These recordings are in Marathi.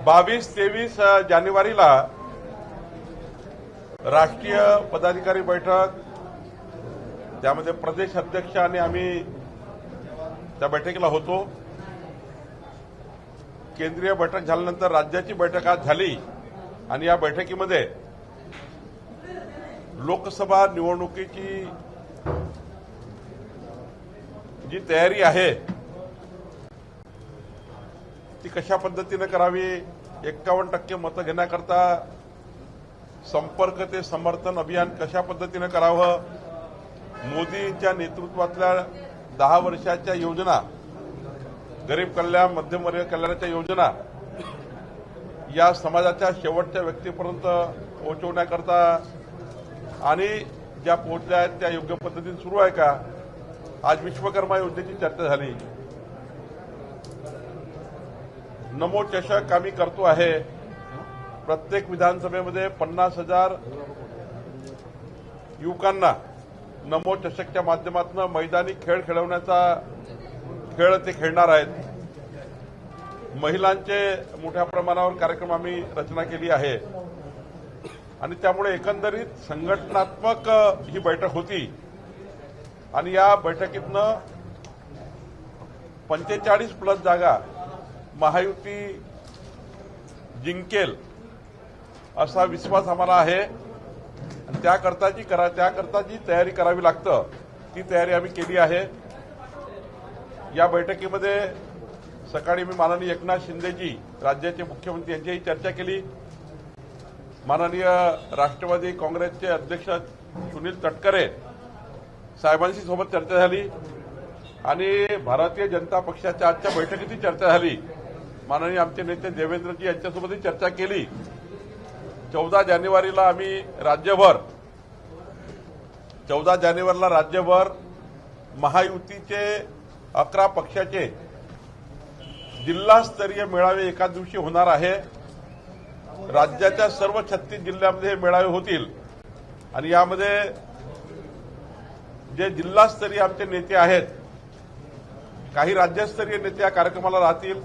22-23 जानेवारीला राष्ट्रीय पदाधिकारी बैठक, त्यामध्ये प्रदेश अध्यक्ष आणि आम्ही त्या बैठकीला होतो। केंद्रीय बैठक झाल्यानंतर राज्याची बैठक आज झाली आणि या बैठकीमध्ये लोकसभा निवडणुकीची जी तयारी आहे ती कशा पद्धतीने करावी, 51% मतं घेण्याकरता संपर्क ते समर्थन अभियान कशा पद्धतीने करावं, मोदींच्या नेतृत्वातल्या 10 वर्षाच्या योजना, गरीब कल्याण, मध्यमवर्गीय कल्याणाच्या योजना या समाजाच्या शेवटच्या व्यक्तीपर्यंत पोहोचवण्याकरता आणि ज्या पोहोचल्या आहेत त्या योग्य पद्धतीने सुरू आहे का। आज विश्वकर्मा योजनेची चर्चा झाली। नमो चषक आम्ही करतो आहे। प्रत्येक विधानसभेमध्ये 50,000 युवकांना नमो चषकच्या माध्यमातून मैदानी खेळ खेळवण्याचा खेळ ते खेळणार आहेत। महिलांचे मोठ्या प्रमाणावर कार्यक्रम आम्ही रचना केली आहे आणि त्यामुळे एकंदरीत संघटनात्मक ही बैठक होती आणि या बैठकीतनं 45+ जागा महायुती जिंकेल असा विश्वास आम्हाला आहे आणि त्याकरता जी तयारी करावी लागतं ती तयारी आम्ही केली आहे। या बैठकीमध्ये सकाळी मी माननीय एकनाथ शिंदेजी राज्याचे मुख्यमंत्री यांच्याही चर्चा केली। माननीय राष्ट्रवादी काँग्रेसचे अध्यक्ष सुनील तटकरे साहेबांशी सोबत चर्चा झाली आणि भारतीय जनता पक्षाच्या आजच्या बैठकीतही चर्चा झाली। माननीय आमचे नेते देवेंद्रजी यांच्यासोबतही चर्चा केली। 14 जानेवारीला आम्ही राज्यभर महायुतीचे 11 पक्षाचे जिल्हास्तरीय मेळावे एका दिवशी होणार आहे। राज्याच्या सर्व 36 जिल्ह्यांमध्ये हे मेळावे होतील आणि यामध्ये जे जिल्हास्तरीय आमचे नेते आहेत, काही राज्यस्तरीय नेते या कार्यक्रमाला राहतील।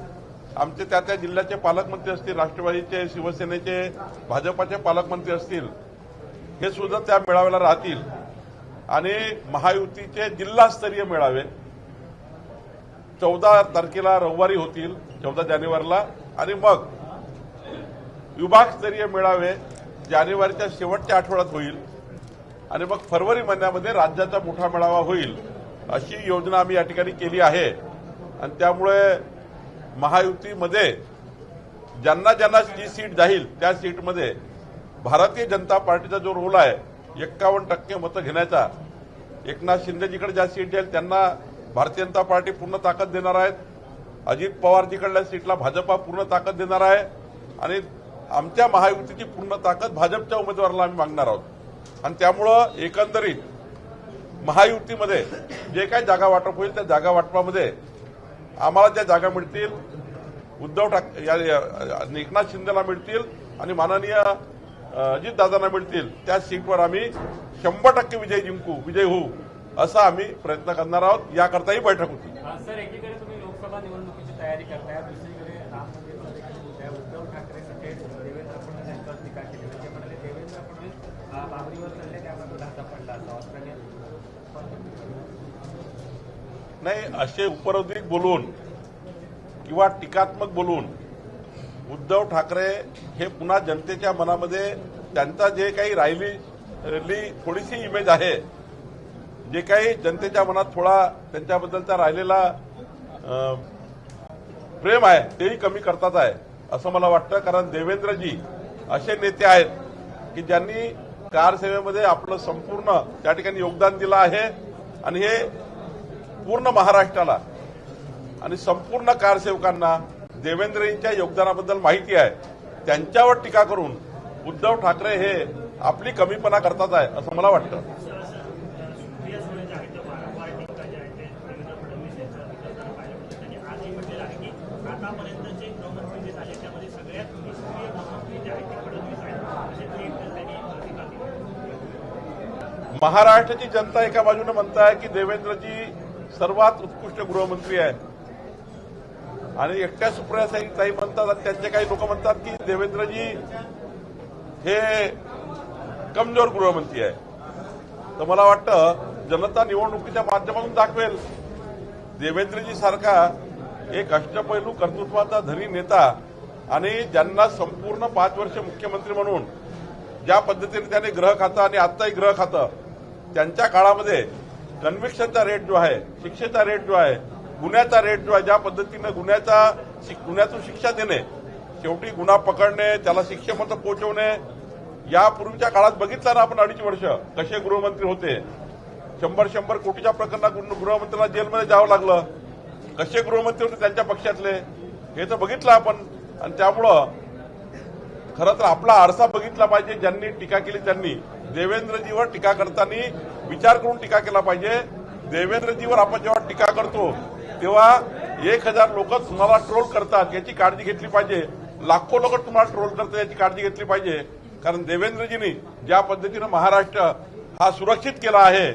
आमचे त्या जिल्ह्याचे पालकमंत्री असतील, राष्ट्रवादीचे, शिवसेनेचे, भाजपाचे पालकमंत्री असतील, हे सुद्धा त्या मेळाव्याला राहतील आणि महायुतीचे जिल्हास्तरीय मेळावे 14 तारखेला रविवारी होतील, 14 जानेवारीला, आणि मग विभागस्तरीय मेळावे जानेवारीच्या शेवटच्या आठवड्यात होईल आणि मग फरवरी महिन्यामध्ये राज्याचा मोठा मेळावा होईल अशी योजना आम्ही या ठिकाणी केली आहे। आणि त्यामुळे महायुतीमध्ये ज्यांना जी सीट जाईल त्या सीटमध्ये भारतीय जनता पार्टीचा जो रोल आहे 51% मतं घेण्याचा, एकनाथ शिंदेजीकडे ज्या सीट जाईल त्यांना भारतीय जनता पार्टी पूर्ण ताकद देणार आहेत, अजित पवारजीकडल्या सीटला भाजपा पूर्ण ताकद देणार आहे आणि आमच्या महायुतीची पूर्ण ताकद भाजपच्या उमेदवाराला आम्ही मागणार आहोत। आणि त्यामुळं एकंदरीत महायुतीमध्ये जे काही जागा वाटप होईल त्या जागा वाटपामध्ये आम्हाला ज्या जागा मिळतील, उद्धव ठाकरे एकनाथ शिंदेला मिळतील आणि माननीय अजितदादांना मिळतील, त्या सीटवर आम्ही 100% विजय होऊ असा आम्ही प्रयत्न करणार आहोत। याकरता ही बैठक होती। सर, एकीकडे तुम्ही लोकसभा निवडणुकीची तयारी करताय, दुसरीकडे राम मंदिरचा देखील मुद्दा आहे। उद्धव ठाकरे थेट देवेंद्र फडणवीस यांच्यावर टीका केली, ते म्हणाले देवेंद्र फडणवीस बाबरीवर चालले, त्यामुळे धाचा पडला असा नाही। असे उपरोधिक बोलून किंवा टीकात्मक बोलून उद्धव ठाकरे हे पुन्हा जनतेच्या मनामध्ये त्यांचा जे काही राहिलेली थोडीशी इमेज आहे, जे काही जनतेच्या मनात थोडा त्यांच्याबद्दलचा राहिलेला प्रेम आहे तेही कमी करतात आहे असं मला वाटतं। कारण देवेंद्रजी असे नेते आहेत की ज्यांनी कारसेवेमध्ये आपलं संपूर्ण त्या ठिकाणी योगदान दिलं आहे आणि हे पूर्ण महाराष्ट्राला आणि संपूर्ण कारसेवकांना देवेंद्रजींच्या योगदानाबद्दल माहिती आहे। त्यांच्यावर टीका करून उद्धव ठाकरे हे आपली कमीपणा करतात आहे असं मला वाटतं। महाराष्ट्राची जनता एका बाजूने म्हणताय की देवेंद्रजी सर्वात उत्कृष्ट गृहमंत्री आहे आणि एकट्या सुप्रियाताई म्हणतात आणि त्यांचे काही लोक म्हणतात की देवेंद्रजी हे कमजोर गृहमंत्री आहे. तर मला वाटतं जनता निवडणुकीच्या माध्यमातून दाखवेल देवेंद्रजी सारखा एक अष्टपैलू कर्तृत्वाचा धनी नेता आणि ज्यांना संपूर्ण 5 वर्ष मुख्यमंत्री म्हणून ज्या पद्धतीने त्याने गृह खातं आणि आत्ताही गृह खातं त्यांच्या काळामध्ये कन्व्हिक्शनचा रेट जो आहे, शिक्षेचा रेट जो आहे, गुन्ह्याचा रेट जो आहे, ज्या पद्धतीनं गुन्ह्यातून शिक्षा देणे, शेवटी गुन्हा पकडणे, त्याला शिक्षेपर्यंत पोहोचवणे, यापूर्वीच्या काळात बघितलं ना आपण 2.5 वर्ष कसे गृहमंत्री होते. 100 कोटीच्या प्रकरणात गृहमंत्र्यांना जेलमध्ये जावं लागलं. कसे गृहमंत्री होते त्यांच्या पक्षातले हे तर बघितलं आपण. आणि त्यामुळं खरं तर आपला आरसा बघितला पाहिजे. ज्यांनी टीका केली त्यांनी देवेंद्रजीवर टीका करताना विचार करून टीका केला पाहिजे. देवेंद्रजीवर आपण जेव्हा टीका करतो तेव्हा 1000 लोक तुम्हाला ट्रोल करतात याची काळजी घेतली पाहिजे. लाखो लोक तुम्हाला ट्रोल करतात याची काळजी घेतली पाहिजे. कारण देवेंद्रजींनी ज्या पद्धतीनं महाराष्ट्र हा सुरक्षित केला आहे,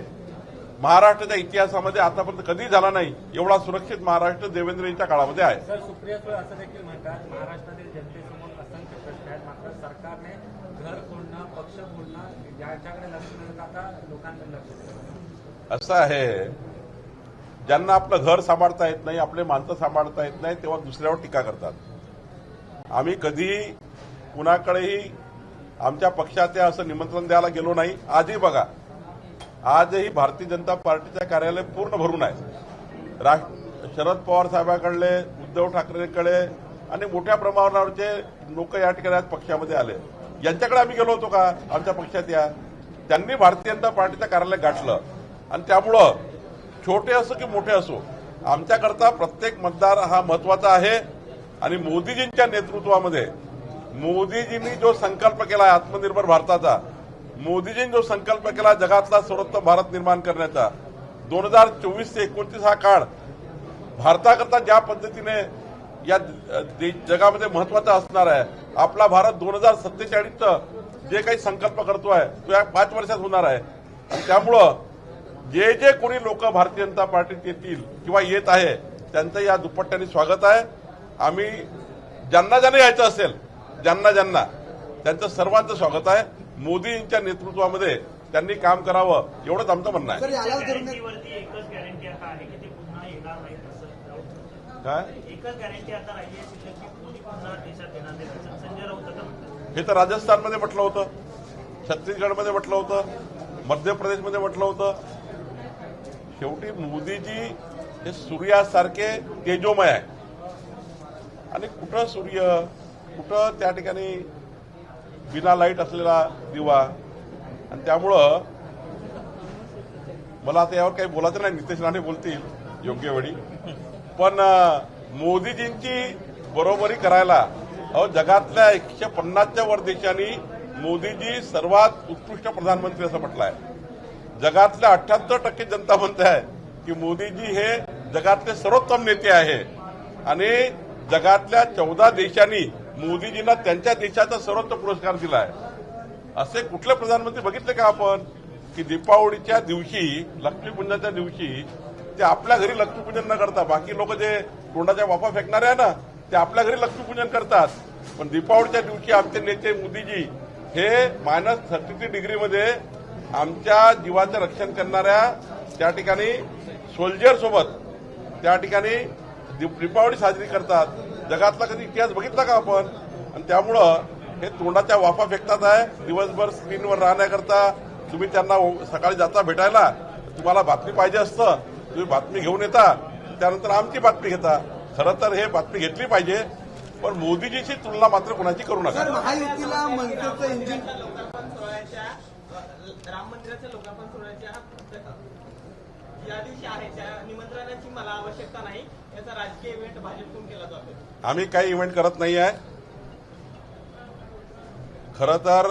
महाराष्ट्राच्या इतिहासामध्ये आतापर्यंत कधी झाला नाही एवढा सुरक्षित महाराष्ट्र देवेंद्रजींच्या काळामध्ये आहे. सर, सुप्रिया सुळे असं देखील म्हणतात महाराष्ट्रातील जनतेसमोर असंख्य प्रश्न आहेत, मात्र सरकारने घर फोडणं, पक्ष फोडणं याच्याकडे लक्ष न देता आता लोकांकडे लक्ष देतं. असं आहे, ज्यांना आपलं घर सांभाळता येत नाही, आपले माणसं सांभाळता येत नाही, तेव्हा दुसऱ्यावर टीका करतात. आम्ही कधी कुणाकडेही आमच्या पक्षात असं निमंत्रण द्यायला गेलो नाही. आजही बघा, आजही भारतीय जनता पार्टीचं कार्यालय पूर्ण भरून आहे. शरद पवार साहेबांकडले, उद्धव ठाकरेंकडे आणि मोठ्या प्रमाणावरचे लोक या ठिकाणी आज पक्षामध्ये आले. यांच्याकडे आम्ही गेलो होतो का आमच्या पक्षात? त्यांनी भारतीय जनता पार्टीचं कार्यालय गाठलं. आणि त्यामुळं छोटे असो की मोठे असो, आमच्याकरता प्रत्येक मतदार हा महत्वाचा आहे. आणि मोदीजींच्या नेतृत्वामध्ये मोदीजींनी जो संकल्प केला आत्मनिर्भर भारताचा, मोदीजींनी जो संकल्प केला जगातला सर्वोत्तम भारत निर्माण करण्याचा, 2024 ते 29 हा काळ भारताकरता ज्या पद्धतीने या जगामध्ये महत्वाचा असणार आहे. आपला भारत 2047चं जे काही संकल्प करतोय तो या 5 वर्षात होणार आहे. आणि त्यामुळं जे जे कोणी लोक भारतीय जनता पार्टीत येतील किंवा येत आहे त्यांचं या दुपट्ट्याने स्वागत आहे. आम्ही ज्यांना यायचं असेल, ज्यांना त्यांचं सर्वांचं स्वागत आहे. मोदींच्या नेतृत्वामध्ये त्यांनी काम करावं एवढंच आमचं म्हणणं आहे. एकच गॅरंटी आता आहे की ते पुन्हा येणार नाही असं काय एकच गॅरंटी आता राहिली आहे शिल्लक की मोदी पुन्हा देशात येणार नाही असं संजय राऊत आता म्हणतात. हे तर राजस्थानमध्ये म्हटलं होतं, छत्तीसगडमध्ये म्हटलं होतं, मध्य प्रदेशमध्ये म्हटलं होतं. शेवटी मोदीजी हे सूर्यासारखे तेजोमय आहे. आणि कुठं सूर्य, कुठं त्या ठिकाणी बिना लाईट असलेला दिवा. आणि त्यामुळं मला आता यावर काही बोलायचं नाही, नितेश राणे बोलतील योग्य वेळी. पण मोदीजींची बरोबरी करायला जगातल्या 150च्या वर देशांनी मोदीजी सर्वात उत्कृष्ट प्रधानमंत्री असं म्हटलं आहे. जगातल्या 78% जनता म्हणते आहे की मोदीजी हे जगातले सर्वोत्तम नेते आहे. आणि जगातल्या 14 देशांनी मोदीजींना त्यांच्या देशाचा सर्वोत्तम पुरस्कार दिला आहे. असे कुठले प्रधानमंत्री बघितले का आपण की दीपावलीच्या दिवशी, लक्ष्मीपूजनाच्या दिवशी ते आपल्या घरी लक्ष्मीपूजन न करता, बाकी लोक जे तोंडाच्या वाफा फेकणारे आहे ना ते आपल्या घरी लक्ष्मीपूजन करतात. पण दीपावलीच्या दिवशी आमचे नेते मोदीजी हे -33 डिग्रीमध्ये आमच्या जीवाचं रक्षण करणाऱ्या त्या ठिकाणी सोल्जर सोबत त्या ठिकाणी दीपावली साजरी करतात. जगातला कधी इतिहास बघितला का आपण? आणि त्यामुळं हे तोंडाच्या वाफा फेकतात आहे. दिवसभर स्क्रीनवर राहण्याकरता तुम्ही त्यांना सकाळी जाता भेटायला, तुम्हाला बातमी पाहिजे असतं, तुम्ही बातमी घेऊन येता, त्यानंतर आमची बातमी घेता. खरं तर हे बातमी घेतली पाहिजे, पण मोदीजीची तुलना मात्र कोणाची करू नका. महायुतीला मनसेचं इंजिन राम मंदिराच्या लोकार्पण सोहळ्याच्या या दिवशी आहे त्या निमंत्रणाची मला आवश्यकता नाही, याचा राजकीय इव्हेंट भाजपकडून केला जातो. आम्ही काही इव्हेंट करत नाही आहे. खरं तर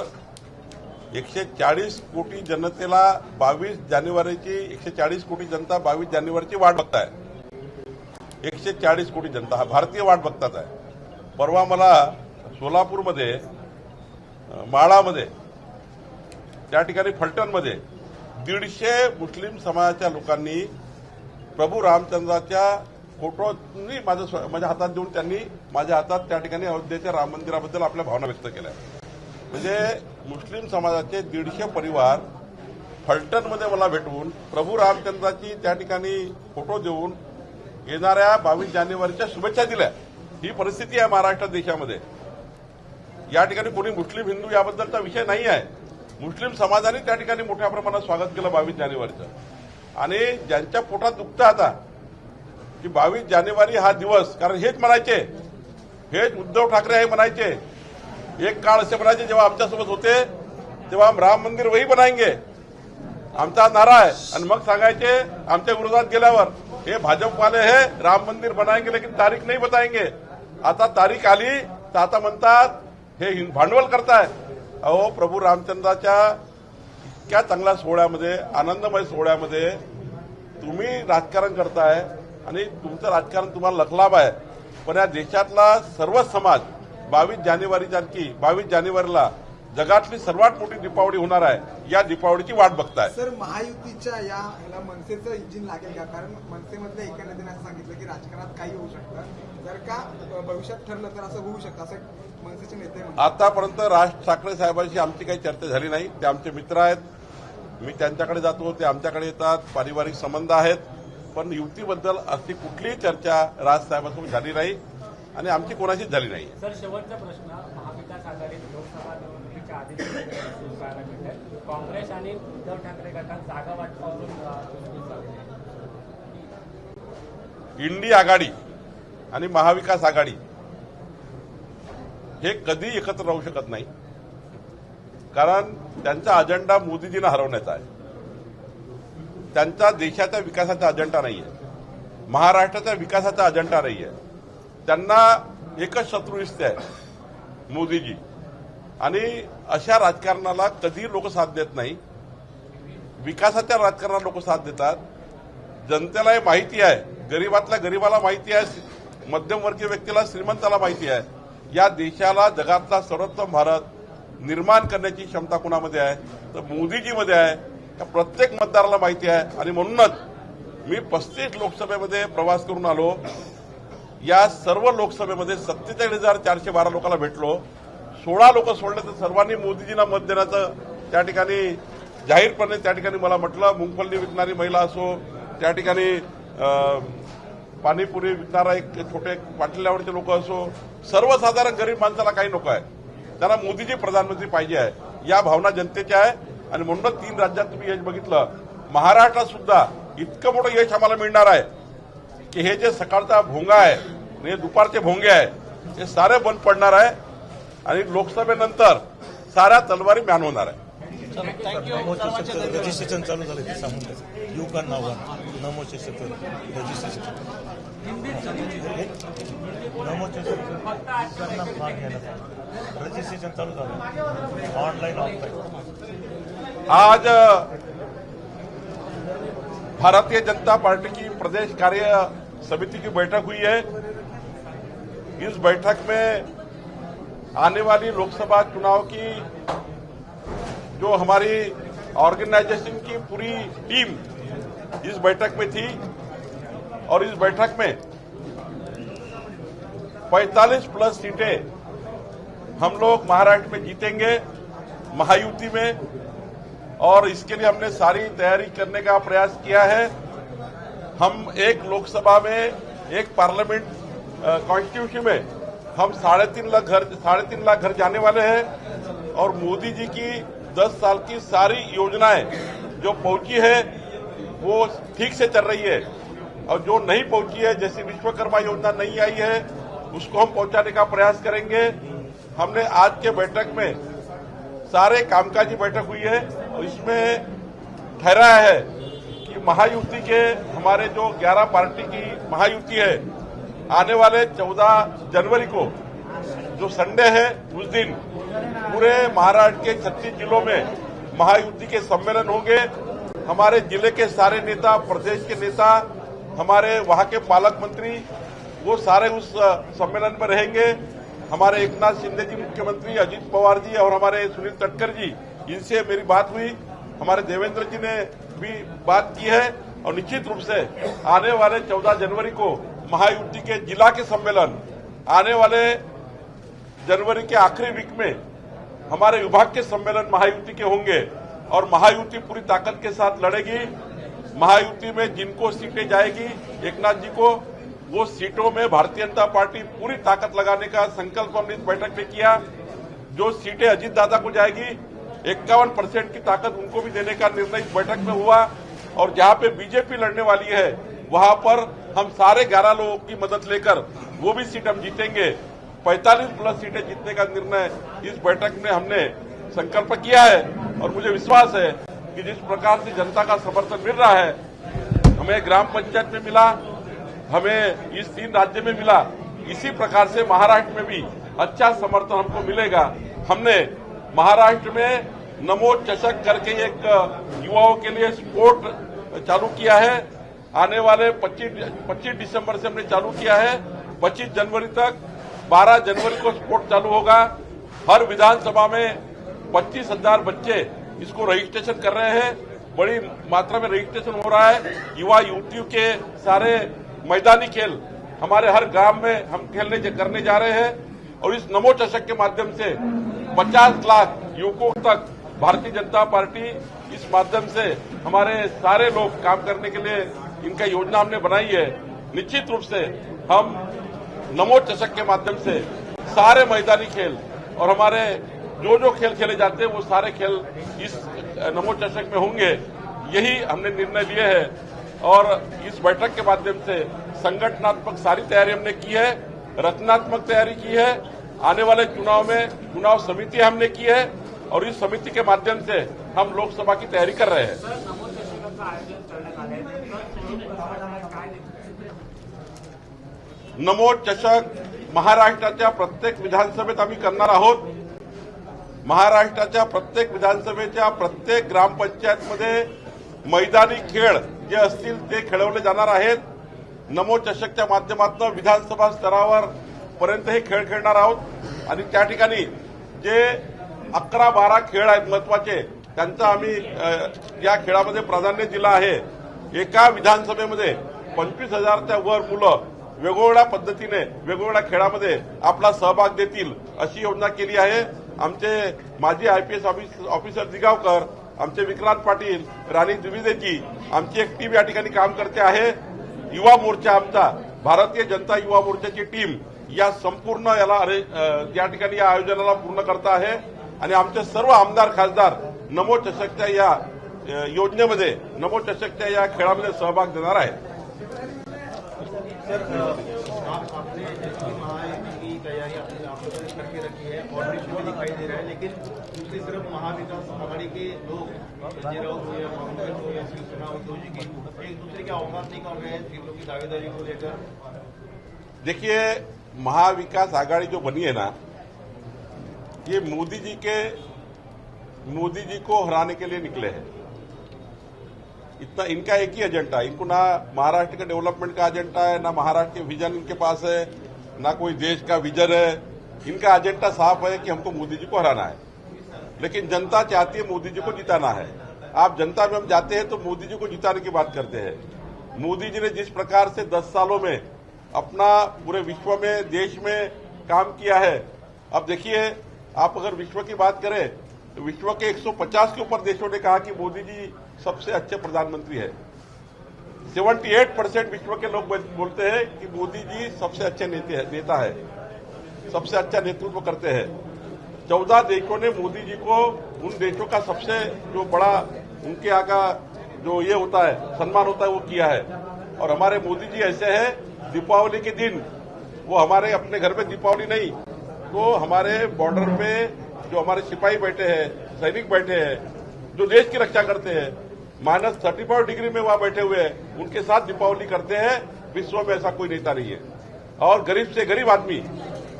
140 कोटी जनतेला 22 जानेवारीची 140 कोटी जनता 22 जानेवारीची वाट बघताय. 140 कोटी जनता हा भारतीय वाट बघतात आहे. परवा मला सोलापूरमध्ये, माळामध्ये, त्या ठिकाणी फलटणमध्ये 150 मुस्लिम समाजाच्या लोकांनी प्रभू रामचंद्राच्या फोटोनी माझ्या हातात देऊन त्यांनी माझ्या हातात त्या ठिकाणी अयोध्येच्या राम मंदिराबद्दल आपल्या भावना व्यक्त केल्या. म्हणजे मुस्लिम समाजाचे 150 परिवार फलटणमध्ये मला भेटून प्रभू रामचंद्राची त्या ठिकाणी फोटो देऊन येणाऱ्या 22 जानेवारीच्या शुभेच्छा दिल्या. ही परिस्थिती आहे महाराष्ट्र देशामध्ये. या ठिकाणी कोणी मुस्लिम हिंदू याबद्दलचा विषय नाही आहे. मुस्लिम समाजाने त्या ठिकाणी मोठ्या प्रमाणात स्वागत केलं 22 जानेवारीचं. आणि ज्यांच्या पोटात दुखतं आता की 22 जानेवारी हा दिवस, कारण हेच म्हणायचे, हेच उद्धव ठाकरे हे म्हणायचे, एक काळ असे म्हणायचे जेव्हा आमच्यासोबत होते तेव्हा हम राम मंदिर वही बनाएंगे, आमचा नारा आहे. आणि मग सांगायचे आमच्या विरोधात गेल्यावर हे भाजप वाले हे राम मंदिर बनाएंगे लेकिन तारीख नहीं बताएंगे. आता तारीख आली तर आता म्हणतात हे भांडवल करताय. अहो, प्रभू रामचंद्राच्या इतक्या चांगल्या सोहळ्यामध्ये, आनंदमय सोहळ्यामध्ये तुम्ही राजकारण करताय आणि तुमचं राजकारण तुम्हाला लखलाभ आहे. पण या देशातला सर्व समाज 22 जानेवारीला जगातली सर्वात मोठी दीपावली होणार आहे. या दीपावलीची वाट बघताय. सर, महायुतीच्या याला मनसेचं इंजिन लागेल का? कारण मनसेमधल्या एका नेत्याने असं सांगितलं की राजकारणात काही होऊ शकतं, जर का भविष्यात ठरलं तर असं होऊ शकतं, असं मनसेचे नेते म्हणतात. आतापर्यंत राज ठाकरे साहेबांशी आमची काही चर्चा झाली नाही. ते आमचे मित्र आहेत, मी त्यांच्याकडे जातो, ते आमच्याकडे येतात, पारिवारिक संबंध आहेत. पण युतीबद्दल अशी कुठलीही चर्चा राजसाहेबांसोबत झाली नाही आणि आमची कोणाशीच झाली नाही. सर, शेवटचा प्रश्न. महाविकास आघाडीत लोकसभा निवडणुकीच्या आधी सुरू करायला मिळत आहे. काँग्रेस आणि उद्धव ठाकरे गटात जागा वाटपावरून इंडी आघाडी आणि महाविकास आघाडी हे कधी एकत्र राहू शकत नाही. कारण त्यांचा अजेंडा मोदीजींना हरवण्याचा आहे. त्यांचा देशाच्या विकासाचा अजेंडा नाहीये, महाराष्ट्राच्या विकासाचा अजेंडा नाहीये. त्यांना एकच शत्रू दिसते आहे, मोदीजी. आणि अशा राजकारणाला कधी लोक साथ देत नाही. विकासाच्या राजकारणाला लोक साथ देतात. जनतेला हे माहिती आहे, गरीबातल्या गरीबाला माहिती आहे, मध्यमवर्गीय व्यक्तीला, श्रीमंताला माहिती आहे, या देशाला जगातला सर्वोत्तम भारत निर्माण करण्याची क्षमता कुणामध्ये आहे तर मोदीजीमध्ये आहे. या प्रत्येक मतदाराला माहिती आहे. आणि म्हणूनच मी 35 लोकसभेमध्ये प्रवास करून आलो. या सर्व लोकसभेमध्ये 47,412 लोकांना भेटलो. 16 लोक सोडले तर सर्वांनी मोदीजींना मत देण्याचं त्या ठिकाणी जाहीरपणे त्या ठिकाणी मला म्हटलं. मुंगफल्ली विकणारी महिला असो, त्या ठिकाणी पाणीपुरी विकणारा एक छोटे पाटल्यावरचे लोक असो, सर्वसाधारण गरीब माणसाला काही नको आहे, त्यांना मोदीजी प्रधानमंत्री पाहिजे आहे. या भावना जनतेच्या आहे. आणि म्हणूनच 3 राज्यात तुम्ही यश बघितलं. महाराष्ट्रात सुद्धा इतकं मोठं यश आम्हाला मिळणार आहे की हे जे सकाळचा भोंगा आहे, हे दुपारचे भोंगे आहे, हे सारे बंद पडणार आहे. आणि लोकसभेनंतर साऱ्या तलवारी म्यान होणार आहे. रजिस्ट्रेशन चालू झालं ते सांगून द्यायचं. यू कॅन नाव नमोचे क्षेत्र रजिस्ट्रेशन भाग घ्यायला रजिस्ट्रेशन चालू झालं ऑनलाईन ऑफलाईन. आज भारतीय जनता पार्टी की प्रदेश कार्य समिति की बैठक हुई है. इस बैठक में आने वाली लोकसभा चुनाव की जो हमारी ऑर्गेनाइजेशन की पूरी टीम इस बैठक में थी. और इस बैठक में 45+ सीटें हम लोग महाराष्ट्र में जीतेंगे महायुति में. और इसके लिए हमने सारी तैयारी करने का प्रयास किया है. हम एक लोकसभा में, एक पार्लियामेंट कॉन्स्टिट्यूशन में हम 3.5 लाख घर जाने वाले हैं. और मोदी जी की 10 साल की सारी योजनाएं जो पहुंची है वो ठीक से चल रही है. और जो नहीं पहुंची है, जैसे विश्वकर्मा योजना नहीं आई है, उसको हम पहुंचाने का प्रयास करेंगे. हमने आज के बैठक में सारे कामकाजी बैठक हुई है और इसमें ठहराया है कि महायुति के हमारे जो 11 पार्टी की महायुति है, आने वाले 14 जनवरी को जो संडे है उस दिन पूरे महाराष्ट्र के 36 जिलों में महायुति के सम्मेलन होंगे. हमारे जिले के सारे नेता, प्रदेश के नेता, हमारे वहां के पालक मंत्री, वो सारे उस सम्मेलन में रहेंगे. हमारे एकनाथ शिंदे जी मुख्यमंत्री, अजित पवार जी और हमारे सुनील तटकर जी, इनसे मेरी बात हुई. हमारे देवेंद्र जी ने भी बात की है. और निश्चित रूप से आने वाले 14 जनवरी को महायुति के जिला के सम्मेलन आने वाले जनवरी के आखिरी वीक में हमारे विभाग के सम्मेलन महायुति के होंगे और महायुति पूरी ताकत के साथ लड़ेगी। महायुति में जिनको सीटें जाएगी एक नाथ जी को, वो सीटों में भारतीय जनता पार्टी पूरी ताकत लगाने का संकल्प हमने इस बैठक में किया। जो सीटें अजीत दादा को जाएगी 51% की ताकत उनको भी देने का निर्णय इस बैठक में हुआ और जहां पे बीजेपी लड़ने वाली है वहां पर हम सारे 11 लोगों की मदद लेकर वो भी सीट हम जीतेंगे। 45+ सीटें जीतने का निर्णय इस बैठक में हमने संकल्प किया है और मुझे विश्वास है कि जिस प्रकार से जनता का समर्थन मिल रहा है, हमें ग्राम पंचायत में मिला, हमें इस 3 राज्य में मिला, इसी प्रकार से महाराष्ट्र में भी अच्छा समर्थन हमको मिलेगा। हमने महाराष्ट्र में नमो चषक करके एक युवाओं के लिए स्पोर्ट चालू किया है। आने वाले 25 दिसंबर से हमने चालू किया है। 25 जनवरी तक 12 जनवरी को स्पोर्ट चालू होगा। हर विधानसभा में 25,000 बच्चे इसको रजिस्ट्रेशन कर रहे हैं। बड़ी मात्रा में रजिस्ट्रेशन हो रहा है। युवा युवतियों के सारे मैदानी खेल हमारे हर गांव में हम करने जा रहे हैं और इस नमो चषक के माध्यम से 50 लाख युवकों तक भारतीय जनता पार्टी इस माध्यम से हमारे सारे लोग काम करने के लिए इनका योजना हमने बनाई है। निश्चित रूप से हम नमो चषक के माध्यम से सारे मैदानी खेल और हमारे जो खेल खेले जाते हैं वो सारे खेल इस नमो चषक में होंगे, यही हमने निर्णय लिए है। और इस बैठक के माध्यम से संगठनात्मक सारी तैयारी हमने की है, रचनात्मक तैयारी की है। आने वाले चुनाव में चुनाव समिति हमने की है और इस समिति के माध्यम से हम लोकसभा की तैयारी कर रहे हैं। नमो चषक महाराष्ट्राच्या प्रत्येक विधानसभेत आम्ही करणार आहोत। महाराष्ट्राच्या प्रत्येक विधानसभेच्या प्रत्येक ग्रामपंचायतमध्ये मैदानी खेळ जे असतील ते खेळवले जाणार आहेत। नमो चषकच्या माध्यमातून विधानसभा स्तरावर पर्यंत हे खेळ खेळणार आहोत आणि त्या ठिकाणी जे 11-12 खेळ आहेत महत्वाचे त्यांचा आम्ही या खेळामध्ये प्राधान्य दिलं आहे। एका विधानसभेमध्ये 25,000च्या वर मुलं वेगवेगळ्या पद्धतीने वेगवेगळ्या खेळामध्ये आपला सहभाग देतील अशी योजना केली आहे। आमचे माजी आयपीएस ऑफिसर दिगावकर, आमचे विक्रांत पाटील, राणी द्विवेदी आमची एक टीम या ठिकाणी काम करते आहे। युवा मोर्चा आमचा भारतीय जनता युवा मोर्चाची टीम या संपूर्ण या ठिकाणी या आयोजनाला पूर्ण करत आहे आणि आमचे सर्व आमदार खासदार नमो चषकच्या या योजनेमध्ये नमो चषकच्या या खेळामध्ये सहभाग देणार आहेत। सर आपने महायुति की तैयारी आपने करके रखी है और भी दिखाई दे रहा है, लेकिन दूसरी तरफ महाविकास आघाड़ी के लोग संजय राउत हो या कांग्रेस हो या शिवसेना उद्धव जी की एक दूसरे के अवकाश नहीं कर रहे हैं सीटों की दावेदारी को लेकर। देखिए, महाविकास आघाड़ी जो बनी है ना, ये मोदी जी को हराने के लिए निकले हैं। इतना इनका एक ही एजेंडा है। इनको ना महाराष्ट्र के डेवलपमेंट का एजेंडा है, ना महाराष्ट्र के विजन इनके पास है, ना कोई देश का विजन है। इनका एजेंडा साफ है कि हमको मोदी जी को हराना है, लेकिन जनता चाहती है मोदी जी को जिताना है। आप जनता में हम जाते हैं तो मोदी जी को जिताने की बात करते हैं। मोदी जी ने जिस प्रकार से 10 सालों में अपना पूरे विश्व में देश में काम किया है, अब देखिए आप अगर विश्व की बात करें तो विश्व के 150 के ऊपर देशों ने कहा कि मोदी जी सबसे अच्छे प्रधानमंत्री है। 78% विश्व के लोग बोलते हैं कि मोदी जी सबसे अच्छे नेता है, सबसे अच्छा नेतृत्व करते हैं। 14 देशों ने मोदी जी को उन देशों का सबसे जो बड़ा उनके यहाँ का जो ये होता है सम्मान होता है वो किया है। और हमारे मोदी जी ऐसे हैं, दीपावली के दिन वो हमारे अपने घर में दीपावली नहीं तो हमारे बॉर्डर पे जो हमारे सिपाही बैठे हैं, सैनिक बैठे हैं, जो देश की रक्षा करते हैं, -35 डिग्री में वहां बैठे हुए हैं, उनके साथ दीपावली करते हैं। विश्व में ऐसा कोई नेता नहीं है। और गरीब से गरीब आदमी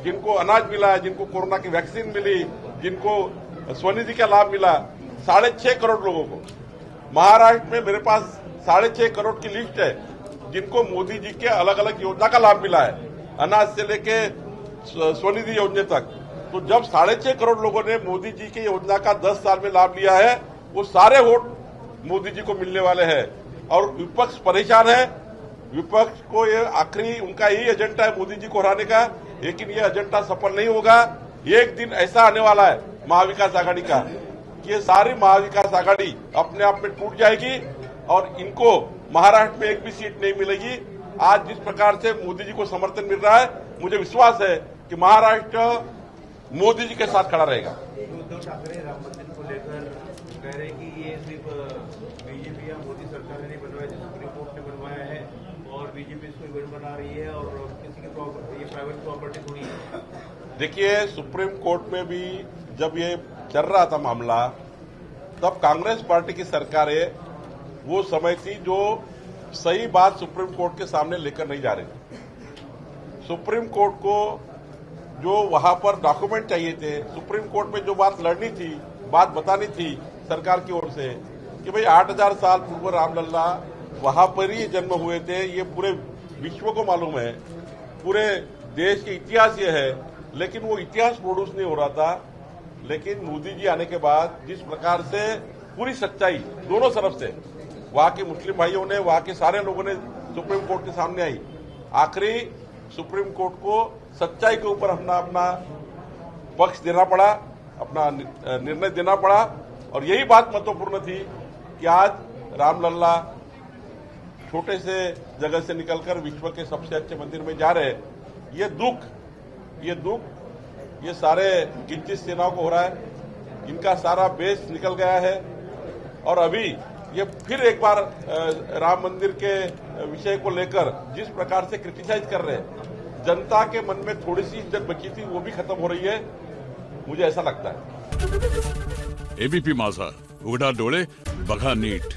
जिनको अनाज मिला, जिनको कोरोना की वैक्सीन मिली, जिनको स्वनिधि का लाभ मिला, 6.5 करोड़ लोगों को। महाराष्ट्र में मेरे पास 6.5 करोड़ की लिस्ट है जिनको मोदी जी के अलग अलग योजना का लाभ मिला है, अनाज से लेके स्वनिधि योजना तक। तो जब 6.5 करोड़ लोगों ने मोदी जी की योजना का 10 साल में लाभ लिया है, वो सारे वोट मोदी जी को मिलने वाले हैं। और विपक्ष परेशान है, विपक्ष को ये आखिरी उनका यही एजेंडा है मोदी जी को हराने का, लेकिन ये एजेंडा सफल नहीं होगा। एक दिन ऐसा आने वाला है महाविकास आघाड़ी का कि ये सारी महाविकास आघाड़ी अपने आप में टूट जाएगी और इनको महाराष्ट्र में एक भी सीट नहीं मिलेगी। आज जिस प्रकार से मोदी जी को समर्थन मिल रहा है, मुझे विश्वास है कि महाराष्ट्र मोदी जी के साथ खड़ा रहेगा। उद्धव ठाकरे राम मंदिर को लेकर कह रहे हैं कि ये सिर्फ बीजेपी या मोदी सरकार ने नहीं बनवाया, सुप्रीम कोर्ट ने बनवाया है और बीजेपी इसको इवेंट बना रही है और किसी की ये प्राइवेट प्रॉपर्टी थोड़ी है। देखिए, सुप्रीम कोर्ट में भी जब ये चल रहा था मामला, तब कांग्रेस पार्टी की सरकारें वो समय थी जो सही बात सुप्रीम कोर्ट के सामने लेकर नहीं जा रही थी। सुप्रीम कोर्ट को जो वहां पर डॉक्यूमेंट चाहिए थे, सुप्रीम कोर्ट में जो बात लड़नी थी, बात बतानी थी सरकार की ओर से कि भाई 8000 साल पूर्व रामलला वहां पर ही जन्म हुए थे, ये पूरे विश्व को मालूम है, पूरे देश के इतिहास ये है, लेकिन वो इतिहास प्रोड्यूस नहीं हो रहा था। लेकिन मोदी जी आने के बाद जिस प्रकार से पूरी सच्चाई दोनों तरफ से, वहां के मुस्लिम भाइयों ने, वहां के सारे लोगों ने सुप्रीम कोर्ट के सामने आई, आखिरी सुप्रीम कोर्ट को सच्चाई के ऊपर अपना पक्ष देना पड़ा, अपना निर्णय देना पड़ा। और यही बात महत्वपूर्ण थी कि आज रामलला छोटे से जगह से निकलकर विश्व के सबसे अच्छे मंदिर में जा रहे हैं। ये दुख ये सारे किंचित सेनाओं को हो रहा है, इनका सारा बेस निकल गया है और अभी ये फिर एक बार राम मंदिर के विषय को लेकर जिस प्रकार से क्रिटिसाइज कर रहे हैं, जनता के मन में थोड़ी सी इज्जत बची थी वो भी खत्म हो रही है, मुझे ऐसा लगता है। एबीपी माझा, उघडा डोळे बघा नीट।